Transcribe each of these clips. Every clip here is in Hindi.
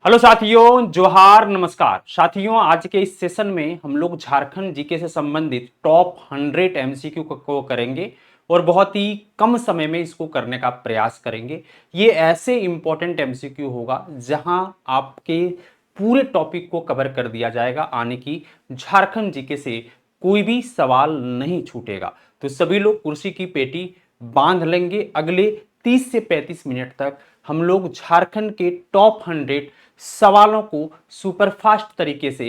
हेलो साथियों, जोहार, नमस्कार साथियों। आज के इस सेशन में हम लोग झारखंड जीके से संबंधित टॉप 100 एमसीक्यू को करेंगे और बहुत ही कम समय में इसको करने का प्रयास करेंगे। ये ऐसे इंपॉर्टेंट एमसीक्यू होगा जहां आपके पूरे टॉपिक को कवर कर दिया जाएगा, आने की झारखंड जीके से कोई भी सवाल नहीं छूटेगा। तो सभी लोग कुर्सी की पेटी बांध लेंगे। अगले 30 से 35 मिनट तक हम लोग झारखंड के टॉप 100 सवालों को सुपरफास्ट तरीके से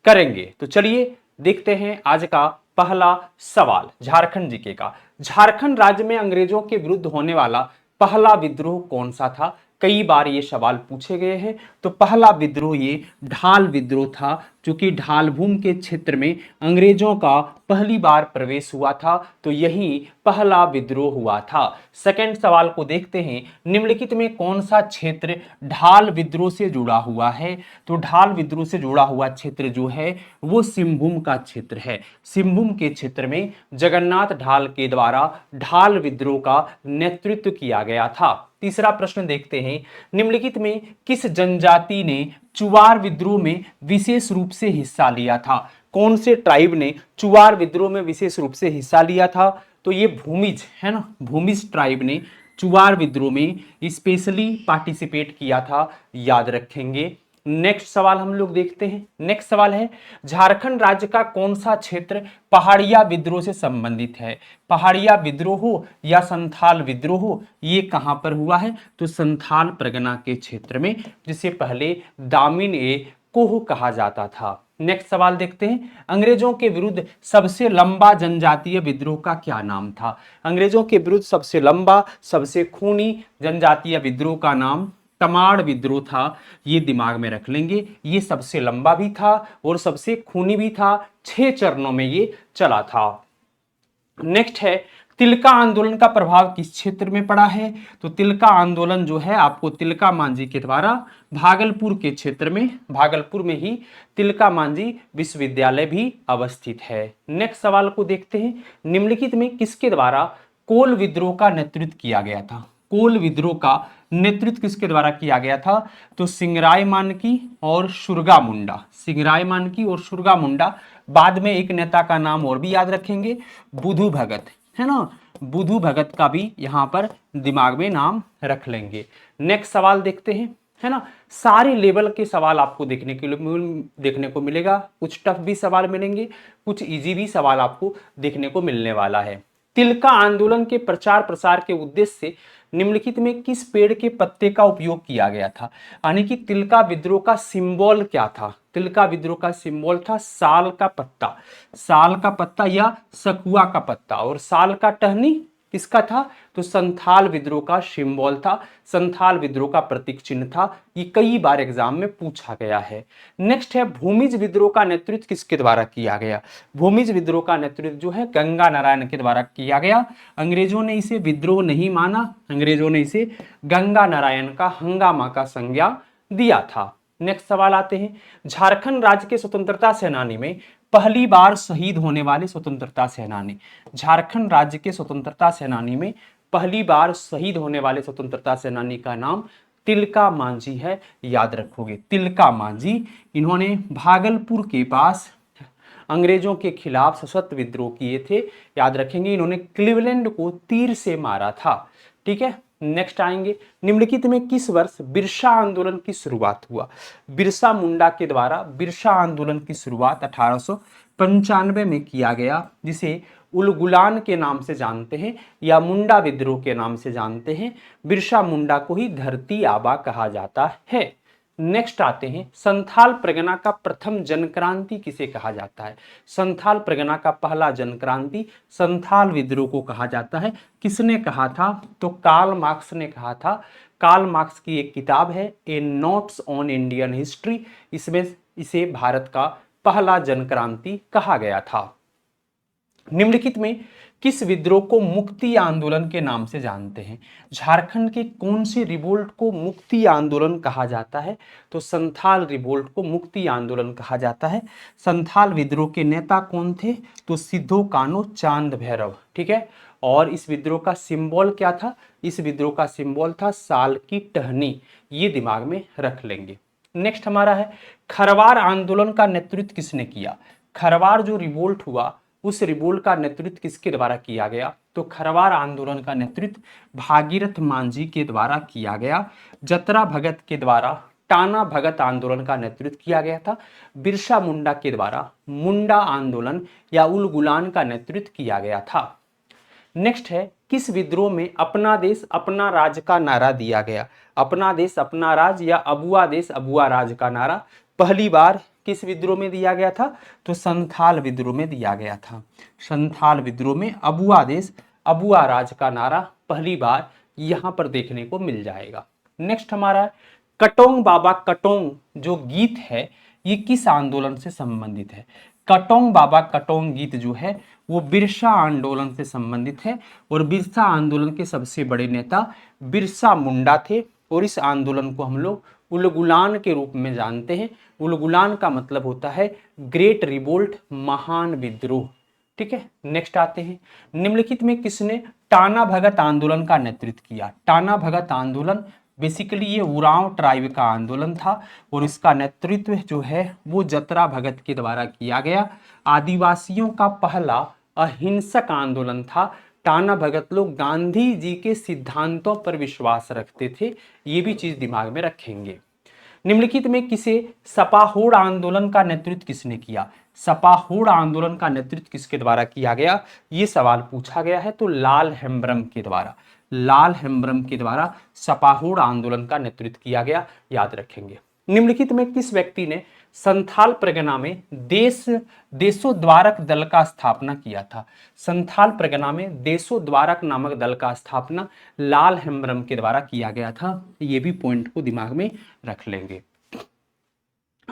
करेंगे। तो चलिए देखते हैं आज का पहला सवाल झारखंड जीके का। झारखंड राज्य में अंग्रेजों के विरुद्ध होने वाला पहला विद्रोह कौन सा था? कई बार ये सवाल पूछे गए हैं। तो पहला विद्रोह ये ढाल विद्रोह था, क्योंकि ढालभूम के क्षेत्र में अंग्रेजों का पहली बार प्रवेश हुआ था, तो यही पहला विद्रोह हुआ था। सेकंड सवाल को देखते हैं, निम्नलिखित में कौन सा क्षेत्र ढाल विद्रोह से जुड़ा हुआ है? तो ढाल विद्रोह से जुड़ा हुआ क्षेत्र जो है वो सिंहभूम का क्षेत्र है। सिंहभूम के क्षेत्र में जगन्नाथ ढाल के द्वारा ढाल विद्रोह का नेतृत्व किया गया था। तीसरा प्रश्न देखते हैं, निम्नलिखित में किस जनजाति ने चुवार विद्रोह में विशेष रूप से हिस्सा लिया था? कौन से ट्राइब ने चुवार विद्रोह में विशेष रूप से हिस्सा लिया था? तो ये भूमिज है ना, भूमिज ट्राइब ने चुवार विद्रोह में स्पेशली पार्टिसिपेट किया था, याद रखेंगे। नेक्स्ट सवाल हम लोग देखते हैं। नेक्स्ट सवाल है, झारखंड राज्य का कौन सा क्षेत्र पहाड़िया विद्रोह से संबंधित है? पहाड़िया विद्रोह हो या संथाल विद्रोह हो, ये कहां पर हुआ है? तो संथाल परगना के क्षेत्र में, जिसे पहले दामिन ए कोह कहा जाता था। नेक्स्ट सवाल देखते हैं, अंग्रेजों के विरुद्ध सबसे लंबा जनजातीय विद्रोह का क्या नाम था? अंग्रेजों के विरुद्ध सबसे लंबा, सबसे खूनी जनजातीय विद्रोह का नाम तमाड़ विद्रोह था। ये दिमाग में रख लेंगे। ये सबसे लंबा भी था और सबसे खूनी भी था। 6 चरणों में ये चला था। नेक्स्ट है, तिलका आंदोलन का प्रभाव किस क्षेत्र में पड़ा है? तो तिलका आंदोलन जो है आपको तिलका मांझी के द्वारा भागलपुर के क्षेत्र में, भागलपुर में ही तिलका मांझी विश्वविद्यालय भी अवस्थित है। नेक्स्ट सवाल को देखते हैं, निम्नलिखित में किसके द्वारा कोल विद्रोह का नेतृत्व किया गया था? कोल विद्रोह का नेतृत्व किसके द्वारा किया गया था? तो सिंगराय मानकी और शुरगा मुंडा। सिंगराय मानकी और शुरगा मुंडा। बाद में एक नेता का नाम और भी याद रखेंगे, बुधु भगत, है ना। बुधु भगत का भी यहां पर दिमाग में नाम रख लेंगे। नेक्स्ट सवाल देखते हैं, है ना। सारे लेवल के सवाल आपको देखने को मिलेगा। कुछ टफ भी सवाल मिलेंगे, कुछ इजी भी सवाल आपको देखने को मिलने वाला है। तिलका आंदोलन के प्रचार प्रसार के उद्देश्य से निम्नलिखित में किस पेड़ के पत्ते का उपयोग किया गया था? यानी कि तिलका विद्रोह का सिंबल क्या था? तिलका विद्रोह का सिंबल था साल का पत्ता। साल का पत्ता या सकुआ का पत्ता। और साल का टहनी किसका था? तो संथाल विद्रोह का सिंबल था, संथाल विद्रोह का प्रतीक चिन्ह था। ये कई बार एग्जाम में पूछा गया है। नेक्स्ट है, भूमिज विद्रोह का नेतृत्व किसके द्वारा किया गया? भूमिज विद्रोह का नेतृत्व जो है गंगा नारायण के द्वारा किया गया। अंग्रेजों ने इसे विद्रोह नहीं माना, अंग्रेजों ने इसे गंगा नारायण का हंगामा का संज्ञा दिया था। नेक्स्ट सवाल आते हैं, झारखंड राज्य के स्वतंत्रता सेनानी में पहली बार शहीद होने वाले स्वतंत्रता सेनानी। झारखंड राज्य के स्वतंत्रता सेनानी में पहली बार शहीद होने वाले स्वतंत्रता सेनानी का नाम तिलका मांझी है, याद रखोगे। तिलका मांझी, इन्होंने भागलपुर के पास अंग्रेजों के खिलाफ सशक्त विद्रोह किए थे, याद रखेंगे। इन्होंने क्लीवलैंड को तीर से मारा था, ठीक है। नेक्स्ट आएंगे, निम्नलिखित में किस वर्ष बिरसा आंदोलन की शुरुआत हुआ? बिरसा मुंडा के द्वारा बिरसा आंदोलन की शुरुआत 1895 में किया गया, जिसे उलगुलान के नाम से जानते हैं या मुंडा विद्रोह के नाम से जानते हैं। बिरसा मुंडा को ही धरती आबा कहा जाता है। नेक्स्ट आते हैं, संथाल परगना का प्रथम जनक्रांति किसे कहा जाता है? संथाल परगना का पहला जनक्रांति संथाल विद्रोह को कहा जाता है। किसने कहा था? तो कार्ल मार्क्स ने कहा था। कार्ल मार्क्स की एक किताब है, ए नोट्स ऑन इंडियन हिस्ट्री, इसमें इसे भारत का पहला जनक्रांति कहा गया था। निम्नलिखित में किस विद्रोह को मुक्ति आंदोलन के नाम से जानते हैं? झारखंड के कौन से रिवोल्ट को मुक्ति आंदोलन कहा जाता है? तो संथाल रिवोल्ट को मुक्ति आंदोलन कहा जाता है। संथाल विद्रोह के नेता कौन थे? तो सिद्धो कान्हो चांद भैरव, ठीक है। और इस विद्रोह का सिंबल क्या था? इस विद्रोह का सिंबल था साल की टहनी, ये दिमाग में रख लेंगे। नेक्स्ट हमारा है खरवार आंदोलन का नेतृत्व किसने किया। खरवार जो रिवोल्ट हुआ उस रिवोल्ट का नेतृत्व किसके द्वारा किया गया, तो खरवार आंदोलन का नेतृत्व भागीरथ मांझी के द्वारा किया गया। जतरा भगत के द्वारा टाना भगत आंदोलन का नेतृत्व किया गया था। बिरसा मुंडा के द्वारा मुंडा आंदोलन या उलगुलान का नेतृत्व किया गया था। नेक्स्ट है किस विद्रोह में अपना देश अपना राज का नारा दिया गया। अपना देश अपना राज या अबुआ देश अबुआ राज का नारा पहली बार किस विद्रोह में दिया गया था, तो संथाल विद्रोह में दिया गया था। संथाल विद्रोह में अबुआ देश अबुआ राज का नारा पहली बार यहां पर देखने को मिल जाएगा। नेक्स्ट हमारा कटोंग बाबा कटोंग जो गीत है ये किस आंदोलन से संबंधित है। कटोंग बाबा कटोंग गीत जो है वो बिरसा आंदोलन से संबंधित है और बिरसा आंदोलन के सबसे बड़े नेता बिरसा मुंडा थे और इस आंदोलन को हम लोग उलगुलान के रूप में जानते हैं। उलगुलान का मतलब होता है ग्रेट रिवोल्ट, महान विद्रोह। ठीक है, नेक्स्ट आते हैं निम्नलिखित में किसने टाना भगत आंदोलन का नेतृत्व किया। टाना भगत आंदोलन बेसिकली ये उरांव ट्राइब का आंदोलन था और इसका नेतृत्व जो है वो जतरा भगत के द्वारा किया गया। आदिवासियों का पहला अहिंसक आंदोलन था। टाना भगत लोग गांधी जी के सिद्धांतों पर विश्वास रखते थे, ये भी चीज दिमाग में रखेंगे। निम्नलिखित में किसे सपाहोड़ आंदोलन का नेतृत्व किसने किया। सपाहोड़ आंदोलन का नेतृत्व किसके द्वारा किया गया, ये सवाल पूछा गया है, तो लाल हेम्ब्रम के द्वारा। लाल हेम्ब्रम के द्वारा सपाहोड़ आंदोलन का नेतृत्व किया गया, याद रखेंगे। निम्नलिखित में किस व्यक्ति ने संथाल परगना में देशोद्वारक दल का स्थापना किया था। संथाल परगना में देशोद्वारक नामक दल का स्थापना लाल हेम्ब्रम के द्वारा किया गया था, ये भी पॉइंट को दिमाग में रख लेंगे।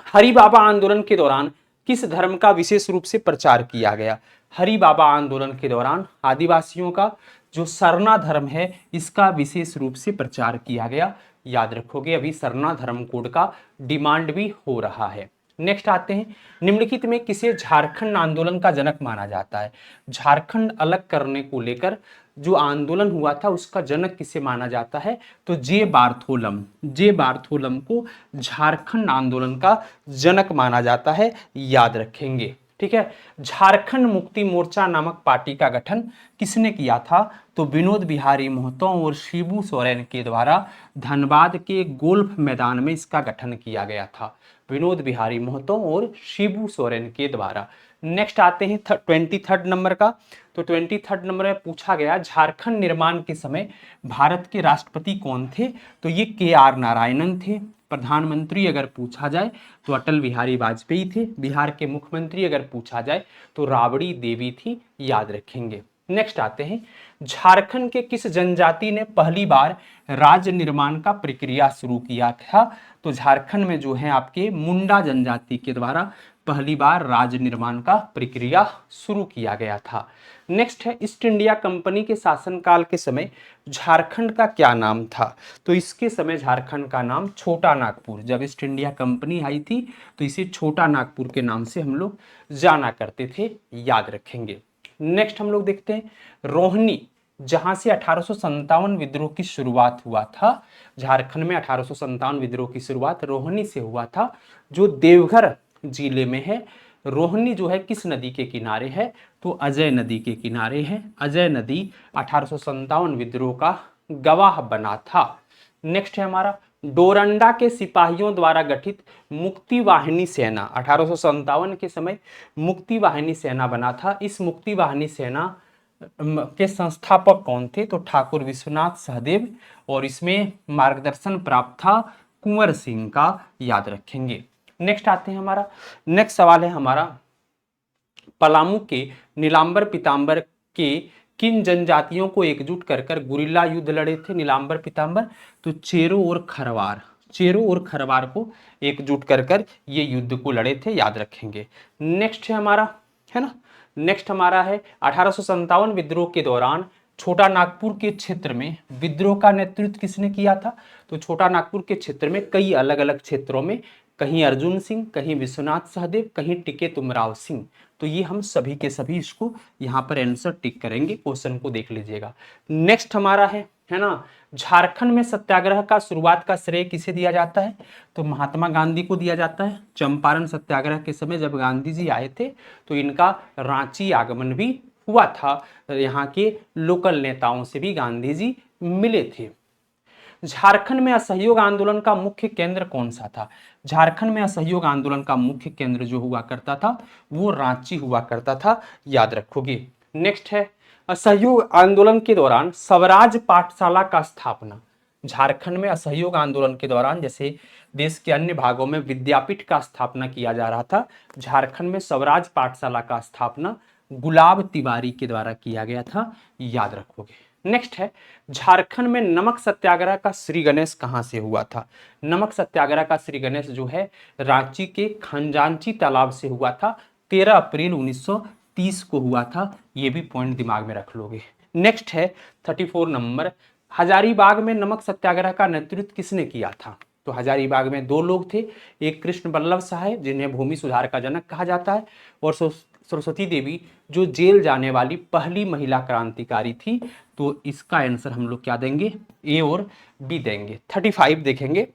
हरि बाबा आंदोलन के दौरान किस धर्म का विशेष रूप से प्रचार किया गया। हरि बाबा आंदोलन के दौरान आदिवासियों का जो सरना धर्म है इसका विशेष रूप से प्रचार किया गया, याद रखोगे। अभी सरना धर्म कोड का डिमांड भी हो रहा है। नेक्स्ट आते हैं निम्नलिखित में किसे झारखंड आंदोलन का जनक माना जाता है। झारखंड अलग करने को लेकर जो आंदोलन हुआ था उसका जनक किसे माना जाता है, तो जे बार्थोलम। जे बार्थोलम को झारखंड आंदोलन का जनक माना जाता है, याद रखेंगे। ठीक है, झारखंड मुक्ति मोर्चा नामक पार्टी का गठन किसने किया था, तो विनोद बिहारी महतो और शिबू सोरेन के द्वारा धनबाद के गोल्फ मैदान में इसका गठन किया गया था। विनोद बिहारी महतो और शिबू सोरेन के द्वारा। नेक्स्ट आते हैं 23 नंबर का, तो 23 नंबर में पूछा गया झारखंड निर्माण के समय भारत के राष्ट्रपति कौन थे, तो ये KR नारायणन थे। प्रधानमंत्री अगर पूछा जाए तो अटल बिहारी वाजपेयी थे। बिहार के मुख्यमंत्री अगर पूछा जाए तो राबड़ी देवी थी, याद रखेंगे। नेक्स्ट आते हैं झारखंड के किस जनजाति ने पहली बार राज्य निर्माण का प्रक्रिया शुरू किया था, तो झारखंड में जो है आपके मुंडा जनजाति के द्वारा पहली बार राज्य निर्माण का प्रक्रिया शुरू किया गया था। नेक्स्ट है ईस्ट इंडिया कंपनी के शासनकाल के समय झारखंड का क्या नाम था, तो इसके समय झारखंड का नाम छोटा नागपुर। जब ईस्ट इंडिया कंपनी आई थी तो इसे छोटा नागपुर के नाम से हम लोग जाना करते थे, याद रखेंगे। नेक्स्ट हम लोग देखते हैं रोहिणी, जहां से 1857 विद्रोह की शुरुआत हुआ था। झारखंड में 1857 विद्रोह की शुरुआत रोहिणी से हुआ था, जो देवघर जिले में है। रोहिणी जो है किस नदी के किनारे है, तो अजय नदी के किनारे है। अजय नदी 1857 विद्रोह का गवाह बना था। नेक्स्ट है हमारा डोरंडा के सिपाहियों द्वारा गठित मुक्ति वाहिनी सेना। 1857 के समय मुक्ति वाहिनी सेना बना था। इस मुक्ति वाहिनी सेना के संस्थापक कौन थे, तो ठाकुर विश्वनाथ सहदेव, और इसमें मार्गदर्शन प्राप्त था कुंवर सिंह का, याद रखेंगे। नेक्स्ट आते हैं हमारा नेक्स्ट सवाल है हमारा पलामू के नीलांबर पीताम्बर के किन जनजातियों को एकजुट कर कर गुरिल्ला युद्ध लड़े थे नीलांबर पीताम्बर, तो चेरो और खरवार। चेरो और खरवार को एकजुट कर कर ये युद्ध को लड़े थे, याद रखेंगे। नेक्स्ट है हमारा, है ना, नेक्स्ट हमारा है 1857 विद्रोह के दौरान छोटा नागपुर के क्षेत्र में विद्रोह का नेतृत्व किसने किया था, तो छोटा नागपुर के क्षेत्र में कई अलग अलग क्षेत्रों में कहीं अर्जुन सिंह, कहीं विश्वनाथ सहदेव, कहीं टिके तुमराव सिंह। तो ये हम सभी के सभी इसको यहाँ पर आंसर टिक करेंगे, क्वेश्चन को देख लीजिएगा। नेक्स्ट हमारा है है ना। झारखंड में सत्याग्रह का शुरुआत का श्रेय किसे दिया जाता है, तो महात्मा गांधी को दिया जाता है। चंपारण सत्याग्रह के समय जब गांधी जी आए थे तो इनका रांची आगमन भी हुआ था, यहाँ के लोकल नेताओं से भी गांधी जी मिले थे। झारखंड में असहयोग आंदोलन का मुख्य केंद्र कौन सा था, झारखंड में असहयोग आंदोलन का मुख्य केंद्र जो हुआ करता था वो रांची हुआ करता था, याद रखोगे। नेक्स्ट है, असहयोग आंदोलन के दौरान स्वराज पाठशाला का स्थापना। झारखंड में असहयोग आंदोलन के दौरान जैसे देश के अन्य भागों में विद्यापीठ का स्थापना किया जा रहा था, झारखंड में स्वराज पाठशाला का स्थापना गुलाब तिवारी के द्वारा किया गया था, याद रखोगे। नेक्स्ट है, झारखंड में नमक सत्याग्रह का श्री गणेश कहां से हुआ था, नमक सत्याग्रह का श्री गणेश जो है रांची के खंजांची तालाब से हुआ था, 13 अप्रैल 1930 को हुआ था, ये भी पॉइंट दिमाग में रख लोगे। नेक्स्ट है 34 नंबर, हजारीबाग में नमक सत्याग्रह का नेतृत्व किसने किया था, तो हजारीबाग में दो लोग थे, एक कृष्ण बल्लभ साहब जिन्हें भूमि सुधार का जनक कहा जाता है, और सरस्वती देवी जो जेल जाने वाली पहली महिला क्रांतिकारी थी। तो इसका आंसर हम लोग क्या देंगे, ए और बी देंगे। 35 देखेंगे,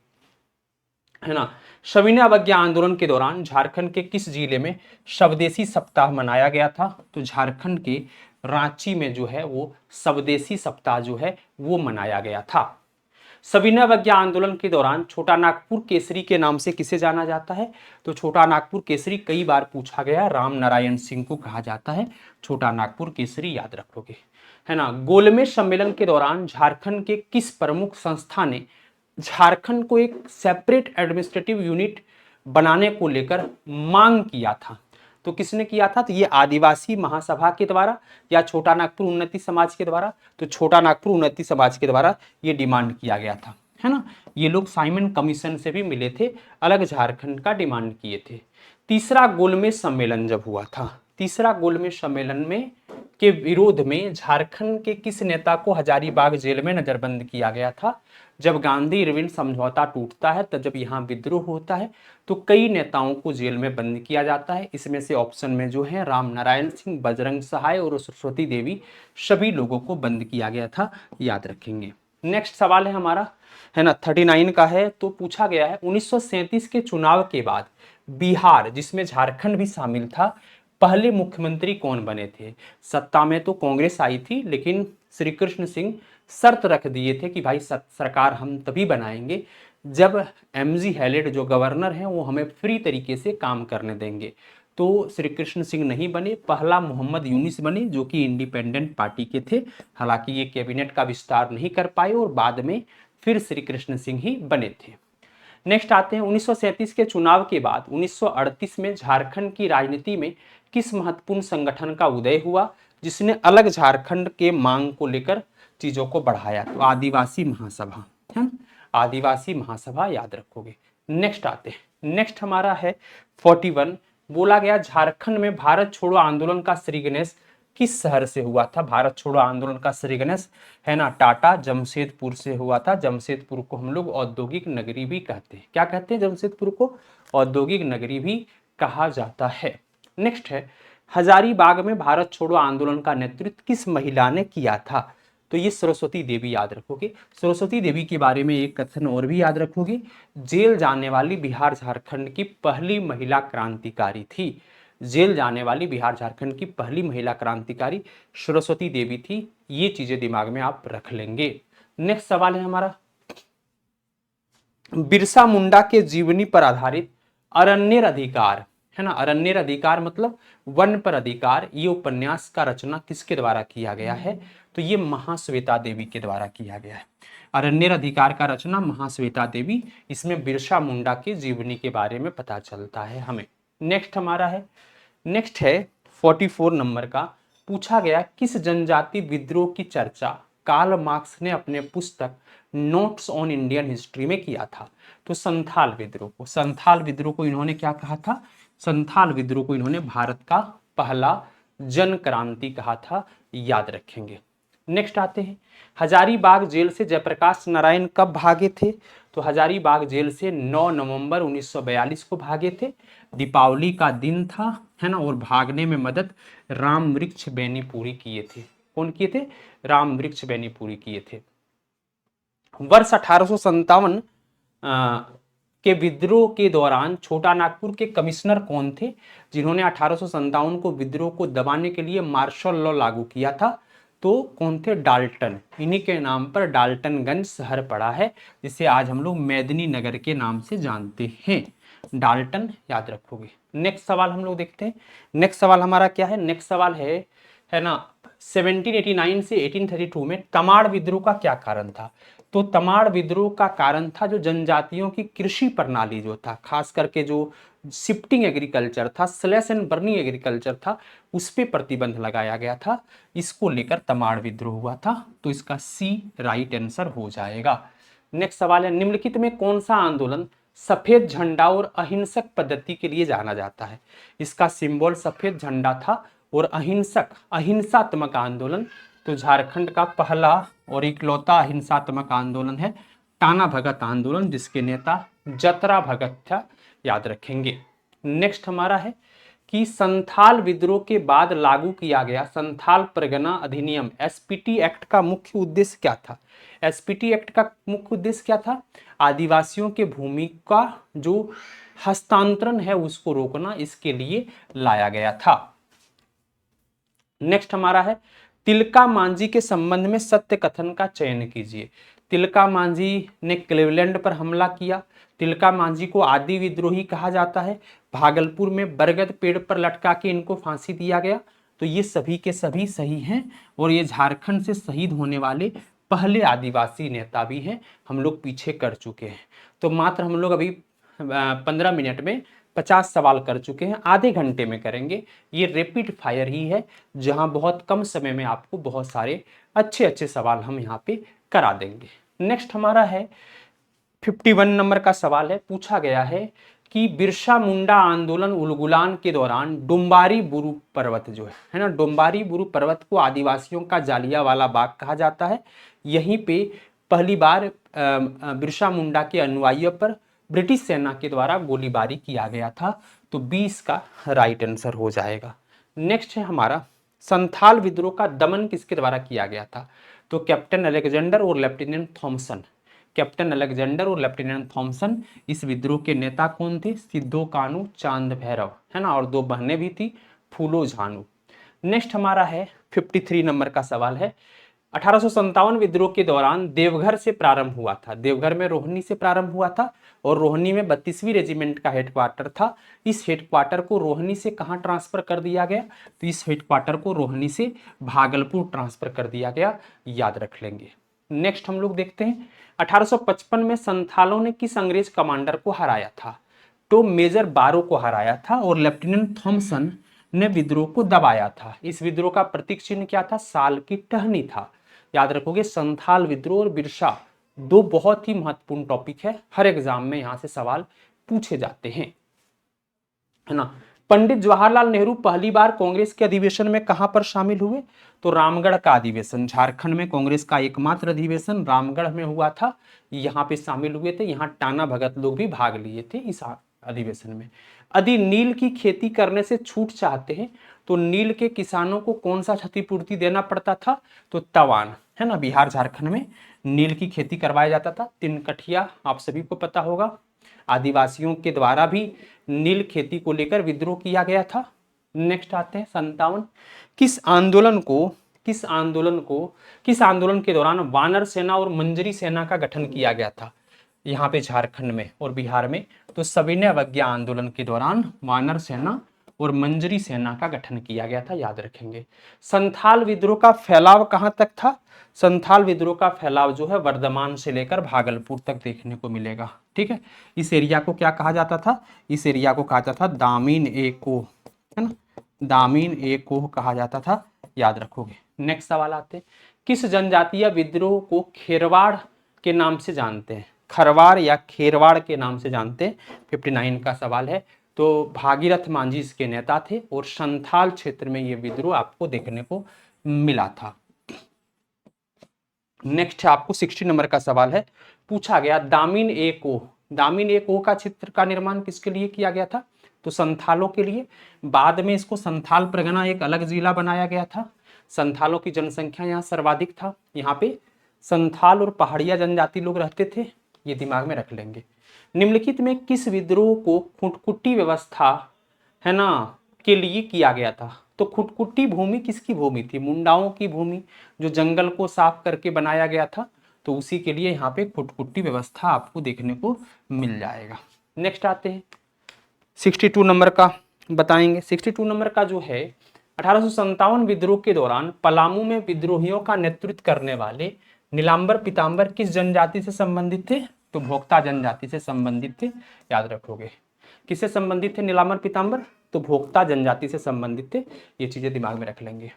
है ना। सविनय अवज्ञा आंदोलन के दौरान झारखंड के किस जिले में स्वदेशी सप्ताह मनाया गया था, तो झारखंड के रांची में जो है वो स्वदेशी सप्ताह जो है वो मनाया गया था। सविनय अवज्ञा आंदोलन के दौरान छोटा नागपुर केसरी के नाम से किसे जाना जाता है, तो छोटा नागपुर केसरी कई बार पूछा गया, राम नारायण सिंह को कहा जाता है छोटा नागपुर केसरी, याद रखोगे, है ना। गोलमेज सम्मेलन के दौरान झारखंड के किस प्रमुख संस्था ने झारखंड को एक सेपरेट एडमिनिस्ट्रेटिव यूनिट बनाने को लेकर मांग किया था, तो किसने किया था, तो ये आदिवासी महासभा के द्वारा या छोटा नागपुर उन्नति समाज के द्वारा, तो छोटा नागपुर उन्नति समाज के द्वारा ये डिमांड किया गया था, है ना। ये लोग साइमन कमीशन से भी मिले थे, अलग झारखंड का डिमांड किए थे। तीसरा गोलमेज सम्मेलन जब हुआ था, तीसरा गोलमेज सम्मेलन में के विरोध में झारखंड के किस नेता को हजारीबाग जेल में नजरबंद किया गया था, जब गांधी इरविन समझौता टूटता है तब जब यहाँ विद्रोह होता है तो कई नेताओं को जेल में बंद किया जाता है, इसमें से ऑप्शन में जो है राम नारायण सिंह, बजरंग सहाय और सरस्वती देवी, सभी लोगों को बंद किया गया था, याद रखेंगे। नेक्स्ट सवाल है हमारा, है ना, 39 का है, तो पूछा गया है 1937 के चुनाव के बाद बिहार जिसमें झारखंड भी शामिल था पहले मुख्यमंत्री कौन बने थे। सत्ता में तो कांग्रेस आई थी, लेकिन श्री कृष्ण सिंह शर्त रख दिए थे कि भाई सरकार हम तभी बनाएंगे जब एमजी हैलेट जो गवर्नर हैं वो हमें फ्री तरीके से काम करने देंगे। तो श्री कृष्ण सिंह नहीं बने, पहला मोहम्मद यूनिस बने जो कि इंडिपेंडेंट पार्टी के थे, हालांकि ये कैबिनेट का विस्तार नहीं कर पाए और बाद में फिर श्री कृष्ण सिंह ही बने थे। नेक्स्ट आते हैं 1937 के चुनाव के बाद 1938 में झारखंड की राजनीति में किस महत्वपूर्ण संगठन का उदय हुआ जिसने अलग झारखंड के मांग को लेकर चीजों को बढ़ाया, तो आदिवासी महासभा, है आदिवासी महासभा, याद रखोगे। नेक्स्ट आते हैं, नेक्स्ट हमारा है 41, बोला गया झारखंड में भारत छोड़ो आंदोलन का श्री गणेश किस शहर से हुआ था, भारत छोड़ो आंदोलन का श्री गणेश, है ना, टाटा जमशेदपुर से हुआ था। जमशेदपुर को हम लोग औद्योगिक नगरी भी कहते हैं, क्या कहते हैं, जमशेदपुर को औद्योगिक नगरी भी कहा जाता है। नेक्स्ट है, हजारीबाग में भारत छोड़ो आंदोलन का नेतृत्व किस महिला ने किया था, तो ये सरस्वती देवी, याद रखोगे। सरस्वती देवी के बारे में एक कथन और भी याद रखोगे, जेल जाने वाली बिहार झारखंड की पहली महिला क्रांतिकारी थी, जेल जाने वाली बिहार झारखंड की पहली महिला क्रांतिकारी सरस्वती देवी थी, ये चीजें दिमाग में आप रख लेंगे। नेक्स्ट सवाल है हमारा, बिरसा मुंडा के जीवनी पर आधारित अरण्यर अधिकार, है ना, अरण्यर अधिकार मतलब वन पर अधिकार, ये उपन्यास का रचना किसके द्वारा किया गया है, तो ये महाश्वेता देवी के द्वारा किया गया है। अरण्यर अधिकार का रचना महाश्वेता देवी, इसमें बिरसा मुंडा की जीवनी के बारे में पता चलता है हमें। नेक्स्ट हमारा है, नेक्स्ट है 44 नंबर का, पूछा गया किस जनजाति विद्रोह की चर्चा कार्ल मार्क्स ने अपने पुस्तक नोट्स ऑन इंडियन हिस्ट्री में किया था, तो संथाल विद्रोह को, संथाल विद्रोह को इन्होंने क्या कहा था, संथाल विद्रोह को इन्होंने भारत का पहला जन क्रांति कहा था, याद रखेंगे। नेक्स्ट आते हैं, हजारीबाग जेल से जयप्रकाश नारायण कब भागे थे, तो हजारीबाग जेल से 9 नवंबर 1942 को भागे थे, दीपावली का दिन था, है ना, और भागने में मदद राम वृक्ष बेनीपुरी किए थे, कौन किए थे, राम वृक्ष बेनीपुरी किए थे। वर्ष 1857 के विद्रोह के दौरान छोटा नागपुर के कमिश्नर कौन थे जिन्होंने 1857 को विद्रोह को दबाने के लिए मार्शल लॉ लागू किया था? तो कौन थे? डाल्टन। इन्हीं के नाम पर डाल्टनगंज शहर पड़ा है, जिसे आज हम लोग मेदिनी नगर के नाम से जानते हैं। डाल्टन याद रखोगे। नेक्स्ट सवाल हम लोग देखते हैं। नेक्स्ट सवाल हमारा क्या है? नेक्स्ट सवाल है ना 1789 से 1832 में तमाड़ विद्रोह का क्या कारण था? तो तमाड़ विद्रोह का कारण था जो जनजातियों की कृषि प्रणाली जो था, खास करके जो शिफ्टिंग एग्रीकल्चर था, स्लैश एंड बर्निंग एग्रीकल्चर था, उस पर प्रतिबंध लगाया गया था। इसको लेकर तमाड़ विद्रोह हुआ था। तो इसका सी राइट आंसर हो जाएगा। नेक्स्ट सवाल है, निम्नलिखित में कौन सा आंदोलन सफेद झंडा और अहिंसक पद्धति के लिए जाना जाता है? इसका सिंबल सफेद झंडा था और अहिंसात्मक आंदोलन। तो झारखंड का पहला और इकलौता अहिंसात्मक आंदोलन है टाना भगत आंदोलन, जिसके नेता जतरा भगत था, याद रखेंगे। नेक्स्ट हमारा है कि संथाल विद्रोह के बाद लागू किया गया संथाल परगना अधिनियम एसपीटी एक्ट का मुख्य उद्देश्य क्या था? एसपीटी एक्ट का मुख्य उद्देश्य क्या था? आदिवासियों के भूमि का जो हस्तांतरण है उसको रोकना, इसके लिए लाया गया था। नेक्स्ट हमारा है तिलका मांझी के संबंध में सत्य कथन का चयन कीजिए। तिलका मांझी ने क्लीवलैंड पर हमला किया। तिलका मांझी को आदि विद्रोही कहा जाता है। भागलपुर में बरगद पेड़ पर लटका के इनको फांसी दिया गया। तो ये सभी के सभी सही हैं और ये झारखंड से शहीद होने वाले पहले आदिवासी नेता भी हैं। हम लोग पीछे कर चुके हैं। तो मात्र हम लोग अभी 15 मिनट में 50 सवाल कर चुके हैं, आधे घंटे में करेंगे। ये रैपिड फायर ही है, जहां बहुत कम समय में आपको बहुत सारे अच्छे अच्छे सवाल हम यहाँ पे करा देंगे। नेक्स्ट हमारा है 51 नंबर का सवाल है। पूछा गया है कि बिरसा मुंडा आंदोलन उलगुलान के दौरान डोम्बारी बुरु पर्वत जो है ना, डोम्बारी बुरु पर्वत को आदिवासियों का जालियावाला बाग कहा जाता है। यहीं पे पहली बार बिरसा मुंडा के अनुयायियों पर ब्रिटिश सेना के द्वारा गोलीबारी किया गया था। तो 20 का राइट आंसर हो जाएगा। नेक्स्ट है हमारा संथाल विद्रोह का दमन किसके द्वारा किया गया था? तो कैप्टन अलेक्जेंडर और लेफ्टिनेंट थॉमसन। कैप्टन अलेक्जेंडर और लेफ्टिनेंट थॉमसन इस विद्रोह के नेता कौन थे? सिद्धो कानू चांद भैरव, है ना, और दो बहनें भी थी, फूलो झानू। नेक्स्ट हमारा है 53 नंबर का सवाल है। 1857 विद्रोह के दौरान देवघर से प्रारंभ हुआ था। देवघर में रोहनी से प्रारंभ हुआ था और रोहनी में 32वीं रेजिमेंट का हेडक्वार्टर था। इस हेडक्वार्टर को रोहनी से कहाँ ट्रांसफर कर दिया गया? तो इस हेडक्वार्टर को रोहनी से भागलपुर ट्रांसफर कर दिया गया, याद रख लेंगे। नेक्स्ट हम लोग देखते हैं 1855 में संथालों ने किस अंग्रेज कमांडर को हराया था? तो मेजर बारो को हराया था और लेफ्टिनेंट थॉमसन ने विद्रोह को दबाया था। इस विद्रोह का प्रतीक चिन्ह क्या था? साल की टहनी था, याद रखोगे। संथाल विद्रोह और बिरसा दो बहुत ही महत्वपूर्ण टॉपिक है, हर एग्जाम में यहां से सवाल पूछे जाते हैं, है ना। पंडित जवाहरलाल नेहरू पहली बार कांग्रेस के अधिवेशन में कहां पर शामिल हुए? तो रामगढ़ का अधिवेशन, झारखंड में कांग्रेस का एकमात्र अधिवेशन रामगढ़ में हुआ था, यहाँ पे शामिल हुए थे। यहाँ टाना भगत लोग भी भाग लिए थे इस अधिवेशन में। यदि नील की खेती करने से छूट चाहते हैं तो नील के किसानों को कौन सा क्षतिपूर्ति देना पड़ता था? तो तवान, है ना। बिहार झारखंड में नील की खेती करवाया जाता था। तिनकठिया आप सभी को पता होगा, आदिवासियों के द्वारा भी नील खेती को लेकर विद्रोह किया गया था। नेक्स्ट आते हैं 57। किस आंदोलन के दौरान वानर सेना और मंजरी सेना का गठन किया गया था? यहाँ पे झारखंड में और बिहार में। तो सविनय अवज्ञा आंदोलन के दौरान वानर सेना और मंजरी सेना का गठन किया गया था, याद रखेंगे। संथाल विद्रोह का फैलाव कहां तक था? संथाल विद्रोह का फैलाव जो है वर्धमान से लेकर भागलपुर तक देखने को मिलेगा, ठीक है। इस एरिया को क्या कहा जाता था? इस एरिया को कहा जाता था दामिन ए कोह, है ना, दामिन ए कोह कहा जाता था, याद रखोगे। नेक्स्ट सवाल आते हैं, किस जनजातीय विद्रोह को खेरवाड़ के नाम से जानते हैं? खरवाड़ या खेरवाड़ के नाम से जानते हैं। 59 का सवाल है। तो भागीरथ मांझी इसके नेता थे और संथाल क्षेत्र में ये विद्रोह आपको देखने को मिला था। नेक्स्ट आपको 60 नंबर का सवाल है। पूछा गया दामिन ए कोह का चित्र का निर्माण किसके लिए किया गया था? तो संथालों के लिए। बाद में इसको संथाल परगना एक अलग जिला बनाया गया था। संथालों की जनसंख्या यहाँ सर्वाधिक था। यहाँ पे संथाल और पहाड़िया जनजाति लोग रहते थे, ये दिमाग में रख लेंगे। निम्नलिखित में किस विद्रोह को खुटकुटी व्यवस्था है ना के लिए किया गया था? तो खुटकुटी भूमि किसकी भूमि थी? मुंडाओं की भूमि, जो जंगल को साफ करके बनाया गया था, तो उसी के लिए यहाँ पे खुटकुटी व्यवस्था आपको देखने को मिल जाएगा। नेक्स्ट आते हैं 62 नंबर का बताएंगे। 62 नंबर का जो है 1857 विद्रोह के दौरान पलामू में विद्रोहियों का नेतृत्व करने वाले नीलांबर पीतांबर किस जनजाति से संबंधित थे? तो भोक्ता जनजाति से संबंधित थे, याद रखोगे। किससे संबंधित थे नीलांबर पीतांबर? तो भोक्ता जनजाति से संबंधित थे, ये चीजें दिमाग में रख लेंगे।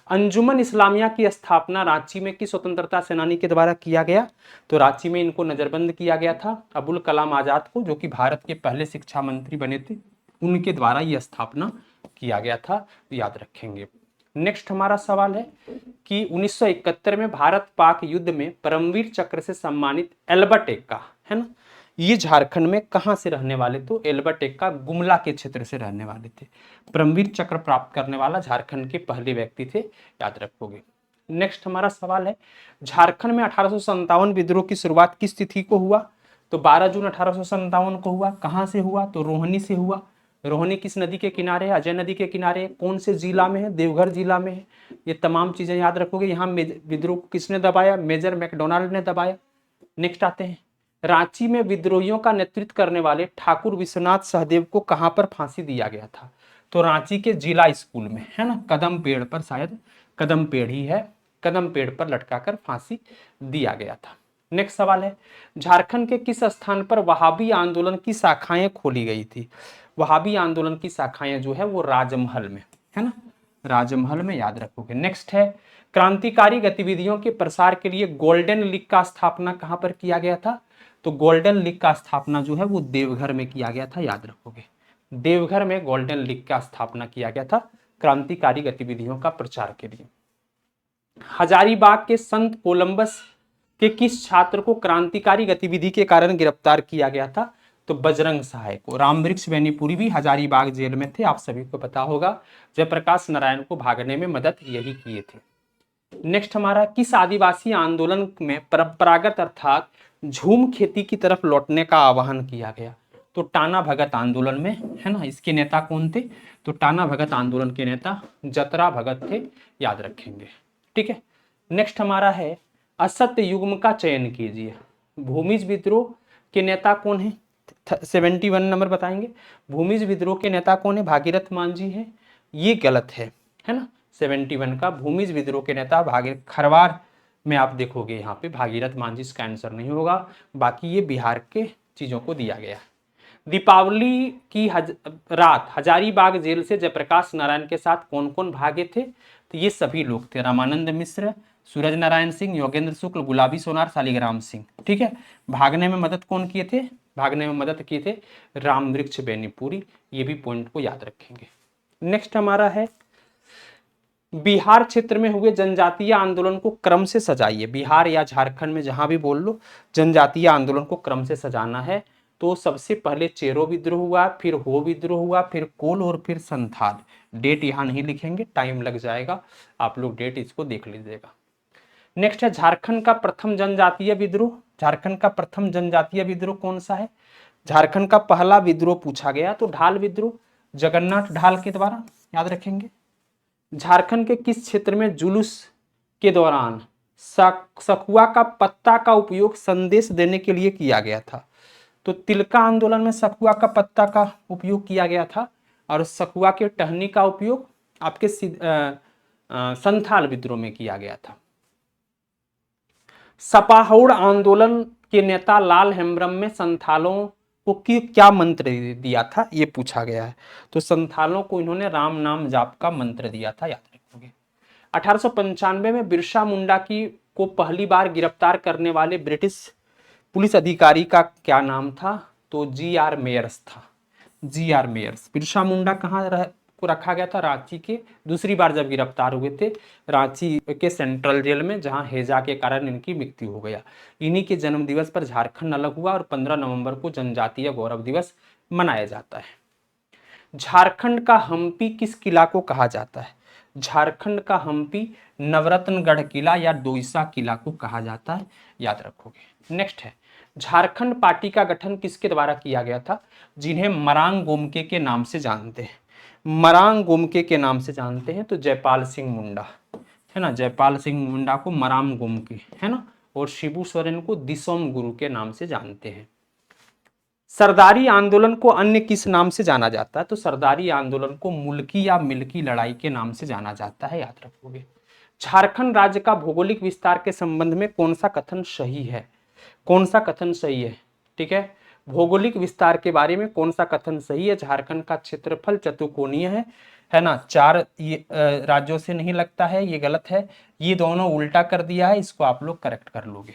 अंजुमन इस्लामिया की स्थापना रांची में किस स्वतंत्रता सेनानी के द्वारा किया गया? तो रांची में इनको नजरबंद किया गया था अबुल कलाम आजाद को, जो कि भारत के पहले शिक्षा मंत्री बने थे, उनके द्वारा यह स्थापना किया गया था, याद रखेंगे। नेक्स्ट हमारा सवाल है कि 1971 में भारत पाक युद्ध में परमवीर चक्र से सम्मानित एल्बर्ट एक्का, है ना, ये झारखंड में कहां से रहने वाले? तो एल्बर्ट एक्का गुमला के क्षेत्र से रहने वाले थे। परमवीर चक्र प्राप्त करने वाला झारखंड के पहले व्यक्ति थे, याद रखोगे। नेक्स्ट हमारा सवाल है झारखंड में 1857 विद्रोह की शुरुआत किस तिथि को हुआ? तो 12 जून 1857 को हुआ। कहां से हुआ? तो रोहिणी से हुआ। रोहिणी किस नदी के किनारे है? अजय नदी के किनारे। कौन से जिला में है? देवघर जिला में है। ये तमाम चीजें याद रखोगे। यहाँ विद्रोह को किसने दबाया? मेजर मैकडोनाल्ड ने दबाया। नेक्स्ट आते हैं रांची में विद्रोहियों का नेतृत्व करने वाले ठाकुर विश्वनाथ सहदेव को कहां पर फांसी दिया गया था? तो रांची के जिला स्कूल में, है ना, कदम पेड़ पर, शायद कदम पेड़ ही है, कदम पेड़ पर लटकाकर फांसी दिया गया था। नेक्स्ट सवाल है झारखंड के किस स्थान पर वहाबी आंदोलन की शाखाएं खोली गई थी? वहाबी आंदोलन की शाखाएं जो है वो राजमहल में, है ना, राजमहल में, याद रखोगे। नेक्स्ट है क्रांतिकारी गतिविधियों के प्रसार के लिए गोल्डन लीग का स्थापना कहां पर किया गया था? तो गोल्डन लीग का स्थापना जो है वो देवघर में किया गया था, याद रखोगे। देवघर में गोल्डन लीग का स्थापना किया गया था क्रांतिकारी गतिविधियों का प्रचार के लिए। हजारीबाग के संत कोलंबस के किस छात्र को क्रांतिकारी गतिविधि के कारण गिरफ्तार किया गया था? तो बजरंग सहाय को। रामवृक्ष बेनीपुरी भी हजारीबाग जेल में थे, आप सभी को पता होगा। जयप्रकाश नारायण को भागने में मदद यही किए थे। नेक्स्ट हमारा किस आदिवासी आंदोलन में परंपरागत अर्थात झूम खेती की तरफ लौटने का आह्वान किया गया? तो टाना भगत आंदोलन में, है ना। इसके नेता कौन थे? तो टाना भगत आंदोलन के नेता जतरा भगत थे, याद रखेंगे। ठीक है। नेक्स्ट हमारा है असत्य युग्म का चयन कीजिए। भूमिज विद्रोह के नेता कौन है? 71 नंबर बताएंगे। भूमिज विद्रोह के नेता कौन है? भागीरथ मांझी है, ये गलत है ना। 71 का भूमिज विद्रोह के नेता भागीरथ, खरवार में आप देखोगे यहाँ पे भागीरथ मांझी, इसका आंसर नहीं होगा। बाकी ये बिहार के चीजों को दिया गया। दीपावली की रात हजारीबाग जेल से जयप्रकाश नारायण के साथ कौन कौन भागे थे? तो ये सभी लोग थे, रामानंद मिश्र, सूरज नारायण सिंह, योगेंद्र शुक्ल, गुलाबी सोनार, शालिग्राम सिंह। ठीक है। भागने में मदद कौन किए थे? भागने में मदद किए थे रामवृक्ष बेनीपुरी, ये भी पॉइंट को याद रखेंगे। नेक्स्ट हमारा है बिहार क्षेत्र में हुए जनजातीय आंदोलन को क्रम से सजाइए। बिहार या झारखंड में जहां भी बोल लो, जनजातीय आंदोलन को क्रम से सजाना है। तो सबसे पहले चेरो विद्रोह हुआ, फिर हो विद्रोह हुआ, फिर कोल और फिर संथाल। डेट यहाँ नहीं लिखेंगे, टाइम लग जाएगा, आप लोग डेट इसको देख लीजिएगा। नेक्स्ट है झारखंड का प्रथम जनजातीय विद्रोह। झारखंड का प्रथम जनजातीय विद्रोह कौन सा है? झारखंड का पहला विद्रोह पूछा गया तो ढाल विद्रोह, जगन्नाथ ढाल के द्वारा, याद रखेंगे। झारखंड के किस क्षेत्र में जुलूस के दौरान सखुआ का पत्ता का उपयोग संदेश देने के लिए किया गया था? तो तिलका आंदोलन में सखुआ का पत्ता का उपयोग किया गया था, और सखुआ के टहनी का उपयोग आपके संथाल विद्रोह में किया गया था। सपाहौड़ आंदोलन के नेता लाल हेम्ब्रम में संथालों को क्या मंत्र दिया था, ये पूछा गया है। तो संथालों को इन्होंने राम नाम जाप का मंत्र दिया था, याद रखोगे। 1895 में बिरसा मुंडा को पहली बार गिरफ्तार करने वाले ब्रिटिश पुलिस अधिकारी का क्या नाम था? तो जी.आर. मेयर्स था। जी.आर. मेयर्स। बिरसा मुंडा कहाँ को रखा गया था? रांची के, दूसरी बार जब गिरफ्तार हुए थे रांची के सेंट्रल जेल में, जहां हैजा के कारण इनकी मृत्यु हो गया। इन्हीं के जन्म दिवस पर झारखंड अलग हुआ और 15 नवंबर को जनजातीय गौरव दिवस मनाया जाता है। झारखंड का हम्पी किस किला को कहा जाता है? झारखंड का हम्पी नवरत्नगढ़ किला या दोईसा किला को कहा जाता है, याद रखोगे। नेक्स्ट है, झारखंड पार्टी का गठन किसके द्वारा किया गया था, जिन्हें मरांग गोमके के नाम से जानते हैं, मरांग गोमके के नाम से जानते हैं, तो जयपाल सिंह मुंडा, है ना, जयपाल सिंह मुंडा को मरांग गोमके, है ना, और शिबू सोरेन को दिसोम गुरु के नाम से जानते हैं। सरदारी आंदोलन को अन्य किस नाम से जाना जाता है, तो सरदारी आंदोलन को मुल्की या मिल्की लड़ाई के नाम से जाना जाता है, याद रखोगे। झारखंड राज्य का भौगोलिक विस्तार के संबंध में कौन सा कथन सही है, कौन सा कथन सही है, ठीक है, भौगोलिक विस्तार के बारे में कौन सा कथन सही है। झारखंड का क्षेत्रफल चतुकोणीय है ना, 4 राज्यों से नहीं लगता है, ये गलत है, ये दोनों उल्टा कर दिया है, इसको आप लोग करेक्ट कर लोगे।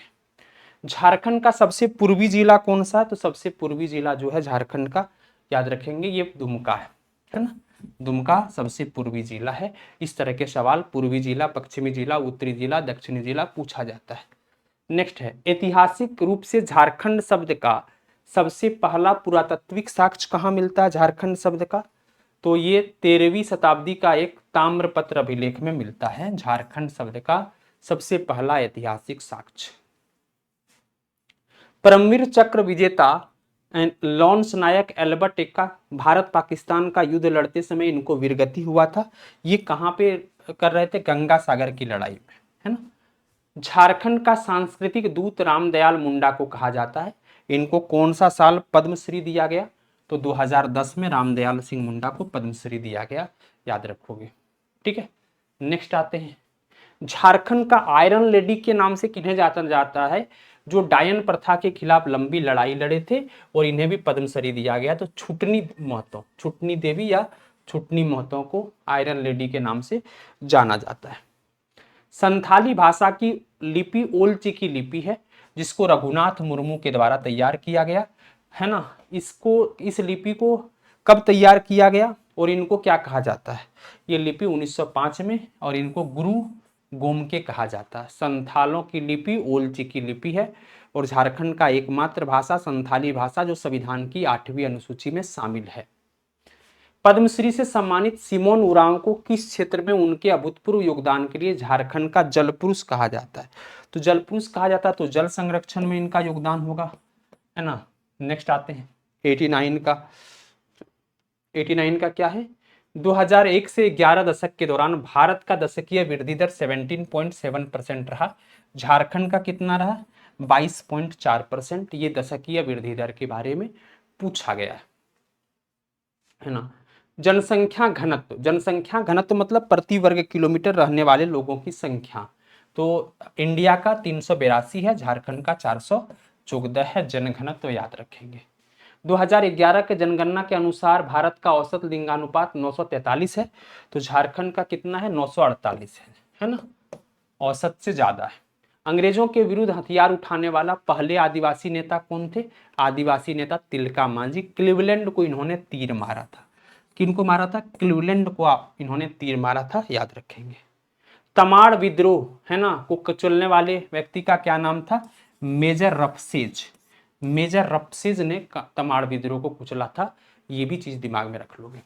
झारखंड का सबसे पूर्वी जिला कौन सा है, तो सबसे पूर्वी जिला जो है झारखंड का, याद रखेंगे, ये दुमका है ना, दुमका सबसे पूर्वी जिला है। इस तरह के सवाल पूर्वी जिला, पश्चिमी जिला, उत्तरी जिला, दक्षिणी जिला पूछा जाता है। नेक्स्ट है, ऐतिहासिक रूप से झारखंड शब्द का सबसे पहला पुरातात्विक साक्ष्य कहाँ मिलता है, झारखंड शब्द का, तो ये 13वीं शताब्दी का एक ताम्रपत्र अभिलेख में मिलता है, झारखंड शब्द का सबसे पहला ऐतिहासिक साक्ष्य। परमवीर चक्र विजेता लॉन्स नायक एल्बर्ट एक्का भारत पाकिस्तान का युद्ध लड़ते समय इनको वीरगति हुआ था, ये कहाँ पे कर रहे थे, गंगा सागर की लड़ाई में, है ना। झारखंड का सांस्कृतिक दूत रामदयाल मुंडा को कहा जाता है, इनको कौन सा साल पद्मश्री दिया गया, तो 2010 में रामदयाल सिंह मुंडा को पद्मश्री दिया गया, याद रखोगे, ठीक है। नेक्स्ट आते हैं, झारखंड का आयरन लेडी के नाम से किन्हें जाता जाता है, जो डायन प्रथा के खिलाफ लंबी लड़ाई लड़े थे और इन्हें भी पद्मश्री दिया गया, तो छुटनी महतो, छुटनी देवी या छुटनी महतो को आयरन लेडी के नाम से जाना जाता है। संथाली भाषा की लिपि ओल्ड चिकी लिपि है, जिसको रघुनाथ मुर्मू के द्वारा तैयार किया गया, है ना। इसको, इस लिपि को कब तैयार किया गया और इनको क्या कहा जाता है, ये लिपि 1905 में, और इनको गुरु गोमके कहा जाता है। संथालों की लिपि ओल्ड चिकी लिपि है और झारखंड का एकमात्र भाषा संथाली भाषा, जो संविधान की 8वीं अनुसूची में शामिल है। पद्मश्री से सम्मानित सिमोन उरांव को किस क्षेत्र में उनके अभूतपूर्व योगदान के लिए झारखंड का जल पुरुष कहा जाता है, तो जल पुरुष कहा जाता है, तो जल संरक्षण में इनका योगदान होगा, है ना। नेक्स्ट आते हैं 89 का क्या है, 2001 से 11 दशक के दौरान भारत का दशकीय वृद्धि दर 17.7% रहा, झारखंड का कितना रहा, 22.4%। ये दशकीय वृद्धि दर के बारे में पूछा गया है ना। जनसंख्या घनत्व, जनसंख्या घनत्व मतलब प्रति वर्ग किलोमीटर रहने वाले लोगों की संख्या, तो इंडिया का 382 है, झारखंड का 414 है जनघनत्व, याद रखेंगे। 2011 के जनगणना के अनुसार भारत का औसत लिंगानुपात 943 है, तो झारखंड का कितना है, 948 है ना, औसत से ज्यादा है। अंग्रेजों के विरुद्ध हथियार उठाने वाला पहले आदिवासी नेता कौन थे, आदिवासी नेता तिलका मांझी। क्लीवलैंड को इन्होंने तीर मारा था, किनको मारा था, क्लीवलैंड को इन्होंने तीर मारा था, याद रखेंगे। तमाड़ विद्रोह, है ना, को कुचलने वाले व्यक्ति का क्या नाम था, मेजर रफसेज। मेजर रफसेज ने तमाड़ विद्रोह को कुचला था, ये भी चीज दिमाग में रख लोगे।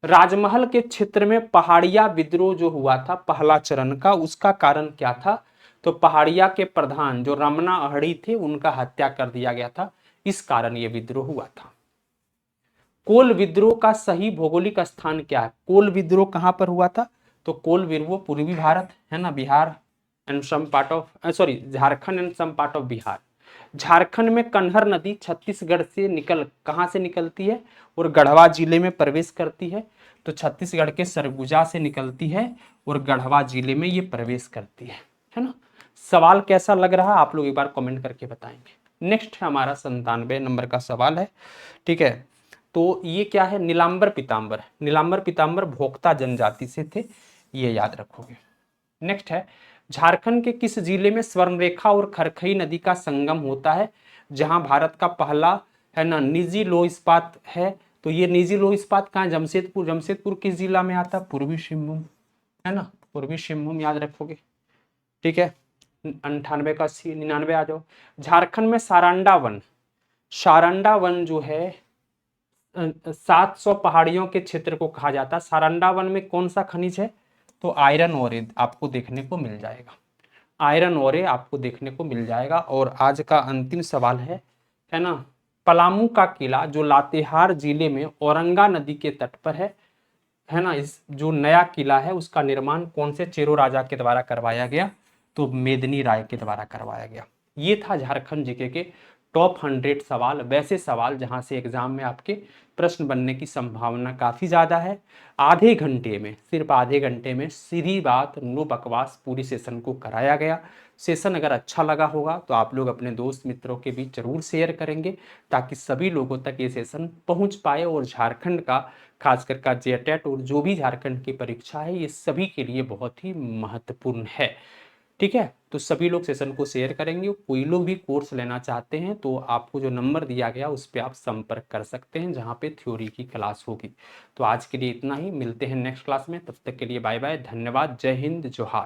राजमहल के क्षेत्र में पहाड़िया विद्रोह जो हुआ था पहला चरण का, उसका कारण क्या था, तो पहाड़िया के प्रधान जो रमना अहड़ी थे उनका हत्या कर दिया गया था, इस कारण ये विद्रोह हुआ था। कोल विद्रोह का सही भौगोलिक स्थान क्या है, कोल विद्रोह कहां पर हुआ था, तो कोल विद्रोह पूर्वी भारत, है ना, Bihar and some part of Jharkhand and some part of Bihar. Jharkhand में कन्हर नदी छत्तीसगढ़ से कहां से निकलती है और गढ़वा जिले में प्रवेश करती है, तो छत्तीसगढ़ के सरगुजा से निकलती है और गढ़वा जिले में ये प्रवेश करती है ना। सवाल कैसा लग रहा आप लोग एक बार कमेंट करके बताएंगे। नेक्स्ट हमारा 97 नंबर का सवाल है, ठीक है, तो ये क्या है, नीलांबर पीतांबर। नीलांबर पीतांबर भोक्ता जनजाति से थे, ये याद रखोगे। नेक्स्ट है, झारखंड के किस जिले में स्वर्णरेखा और खरखई नदी का संगम होता है, जहां भारत का पहला, है ना, निजी लौह इस्पात है, तो ये निजी लौह इस्पात कहाँ, जमशेदपुर। जमशेदपुर किस जिला में आता है, पूर्वी सिंहभूम, है ना, पूर्वी सिंहभूम, याद रखोगे, ठीक है। 98 का 99 आ जाओ। झारखंड में सारंडा वन, सारंडा वन जो है 700 पहाड़ियों के क्षेत्र को कहा जाता है। सारंडा वन में कौन सा खनिज है, तो आयरन ओरे आपको देखने को मिल जाएगा, आयरन ओरे आपको देखने को मिल जाएगा। और आज का अंतिम सवाल है ना, पलामू का किला जो लातेहार जिले में औरंगा नदी के तट पर है ना, इस जो नया किला है उसका निर्माण कौन से चेरो राजा के द्वारा करवाया गया, तो मेदिनी राय के द्वारा करवाया गया। ये था झारखंड जीके के टॉप 100 सवाल, वैसे सवाल जहां से एग्जाम में आपके प्रश्न बनने की संभावना काफी ज्यादा है। आधे घंटे में, सिर्फ आधे घंटे में सीधी बात नो बकवास पूरी सेशन को कराया गया। सेशन अगर अच्छा लगा होगा तो आप लोग अपने दोस्त मित्रों के बीच जरूर शेयर करेंगे, ताकि सभी लोगों तक ये सेशन पहुंच पाए और झारखंड का, खासकर का जेटेट और जो भी झारखंड की परीक्षा है, ये सभी के लिए बहुत ही महत्वपूर्ण है। ठीक है, तो सभी लोग सेशन को शेयर करेंगे। कोई लोग भी कोर्स लेना चाहते हैं तो आपको जो नंबर दिया गया उस पर आप संपर्क कर सकते हैं, जहाँ पे थ्योरी की क्लास होगी। तो आज के लिए इतना ही, मिलते हैं नेक्स्ट क्लास में, तब तक के लिए बाय बाय, धन्यवाद, जय हिंद, जोहार।